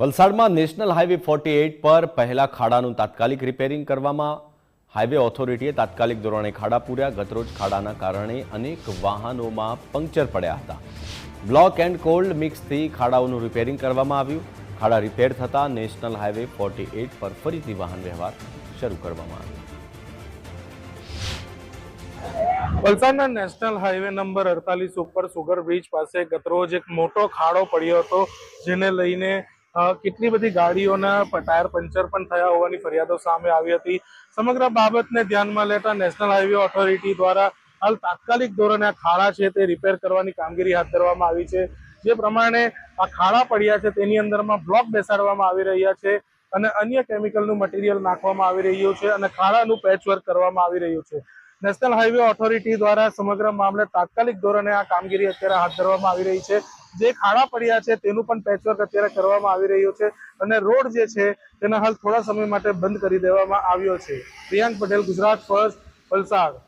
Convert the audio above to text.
વલસાડમાં national highway 48 પર પહેલા ખાડાનું તાત્કાલિક રિપેરિંગ કરવામાં હાઈવે ઓથોરિટીએ તાત્કાલિક ધોરણે ખાડા પૂર્યા। ગતરોજ ખાડાના કારણે અનેક વાહનોમાં પંક્ચર પડ્યા હતા। બ્લોક એન્ડ કોલ્ડ મિક્સથી ખાડાઓનું રિપેરિંગ કરવામાં આવ્યું। ખાડા રિપેર થતાં નેશનલ હાઈવે 48 પર ફરીથી વાહન વ્યવહાર શરૂ કરવામાં આવ્યો। વલસાડના નેશનલ હાઈવે નંબર 48 ઉપર સુગર બ્રિજ પાસે ગતરોજ એક મોટો ખાડો પડ્યો હતો, જેને લઈને કેટલી બધી ગાડીઓના ટાયર પંચર પણ થયા હોવાની ફરિયાદો સામે આવી હતી। સમગ્ર બાબતને ધ્યાનમાં લેતા નેશનલ હાઈવે ઓથોરિટી દ્વારા હાલ તાત્કાલિક ધોરણે આ ખાડા છે તે રિપેર કરવાની કામગીરી હાથ ધરવામાં આવી છે। જે પ્રમાણે આ ખાડા પડ્યા છે તેની અંદરમાં બ્લોક બેસાડવામાં આવી રહ્યા છે અને અન્ય કેમિકલનું મટીરિયલ નાખવામાં આવી રહ્યું છે અને ખાડાનું પેચવર્ક કરવામાં આવી રહ્યું છે। નેશનલ હાઈવે ઓથોરિટી દ્વારા સમગ્ર મામલે તાત્કાલિક ધોરણે આ કામગીરી અત્યારે હાથ ધરવામાં આવી રહી છે। જે ખાડા પડ્યા છે તેનું પણ પેચવર્ક અત્યારે કરવામાં આવી રહ્યું છે અને રોડ જે છે તેને હાલ થોડા સમય માટે બંધ કરી દેવામાં આવ્યો છે। પ્રિયાંક પટેલ, ગુજરાત ફર્સ્ટ, વલસાડ।